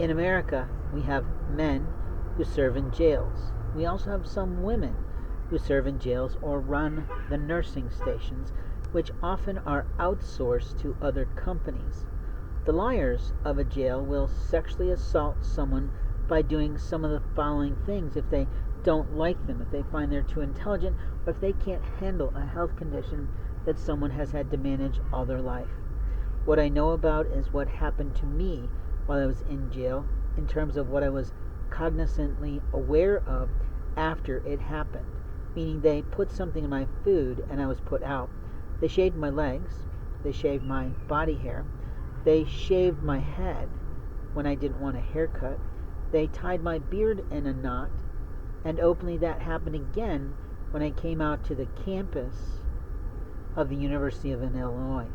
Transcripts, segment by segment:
In America, we have men who serve in jails. We also have some women who serve in jails or run the nursing stations, which often are outsourced to other companies. The liars of a jail will sexually assault someone by doing some of the following things if they don't like them, if they find they're too intelligent, or if they can't handle a health condition that someone has had to manage all their life. What I know about is what happened to me while I was in jail in terms of what I was cognizantly aware of after it happened, meaning they put something in my food and I was put out. They shaved my legs, they shaved my body hair, they shaved my head when I didn't want a haircut, they tied my beard in a knot, and openly that happened again when I came out to the campus of the University of Illinois.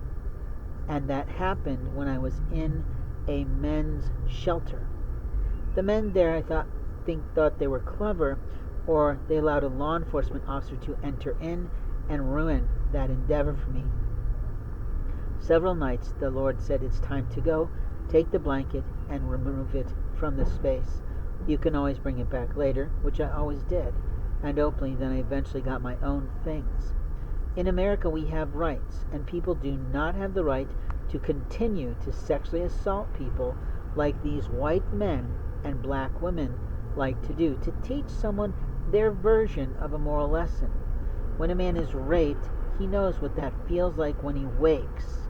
And that happened when I was in a men's shelter. The men there, I thought they were clever, or they allowed a law enforcement officer to enter in and ruin that endeavor for me. Several nights the Lord said, "It's time to go. Take the blanket and remove it from the space. You can always bring it back later," which I always did, and openly then I eventually got my own things. In America we have rights, and people do not have the right to continue to sexually assault people like these white men and black women like to do, to teach someone their version of a moral lesson. When a man is raped, he knows what that feels like when he wakes.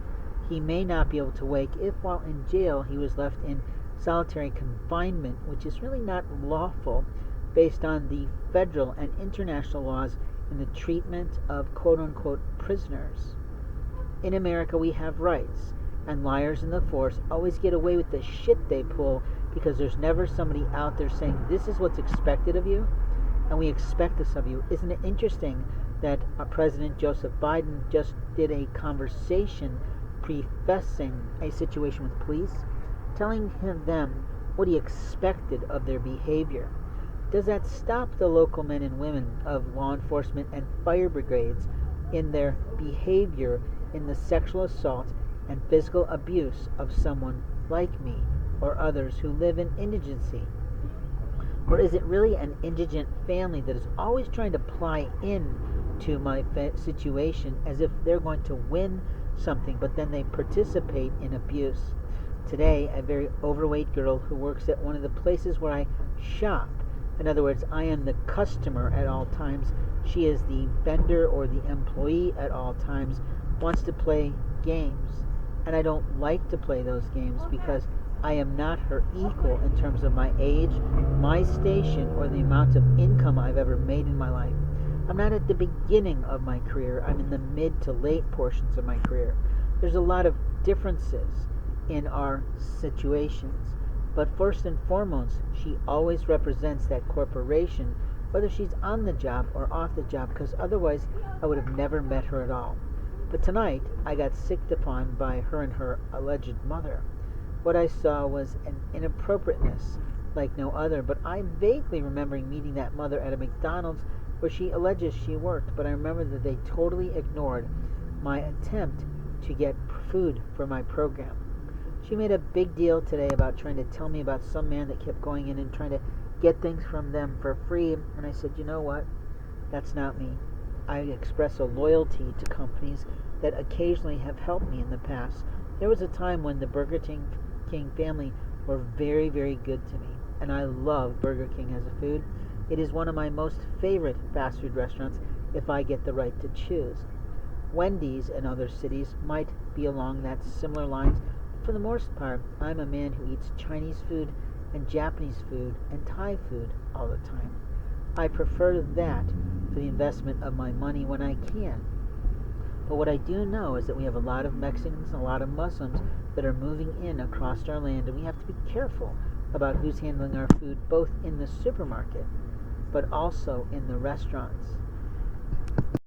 He may not be able to wake if while in jail he was left in solitary confinement, which is really not lawful based on the federal and international laws in the treatment of quote-unquote prisoners. In America we have rights, and liars in the force always get away with the shit they pull because there's never somebody out there saying, "This is what's expected of you, and we expect this of you." Isn't it interesting that President Joseph Biden just did a conversation prefacing a situation with police, telling them what he expected of their behavior? Does that stop the local men and women of law enforcement and fire brigades in their behavior in the sexual assault and physical abuse of someone like me or others who live in indigency? Or is it really an indigent family that is always trying to ply in to my situation as if they're going to win something, but then they participate in abuse? Today, a very overweight girl who works at one of the places where I shop, in other words, I am the customer at all times, she is the vendor or the employee at all times, wants to play games. And I don't like to play those games because I am not her equal in terms of my age, my station, or the amount of income I've ever made in my life. I'm not at the beginning of my career. I'm in the mid to late portions of my career. There's a lot of differences in our situations. But first and foremost, she always represents that corporation, whether she's on the job or off the job, because otherwise I would have never met her at all. But tonight, I got sicked upon by her and her alleged mother. What I saw was an inappropriateness like no other, but I vaguely remember meeting that mother at a McDonald's where she alleges she worked, but I remember that they totally ignored my attempt to get food for my program. She made a big deal today about trying to tell me about some man that kept going in and trying to get things from them for free, and I said, you know what? That's not me. I express a loyalty to companies that occasionally have helped me in the past. There was a time when the Burger King family were very, very good to me, and I love Burger King as a food. It is one of my most favorite fast food restaurants if I get the right to choose. Wendy's in other cities might be along that similar lines. For the most part, I'm a man who eats Chinese food and Japanese food and Thai food all the time. I prefer that for the investment of my money when I can. But what I do know is that we have a lot of Mexicans and a lot of Muslims that are moving in across our land, and we have to be careful about who's handling our food, both in the supermarket but also in the restaurants.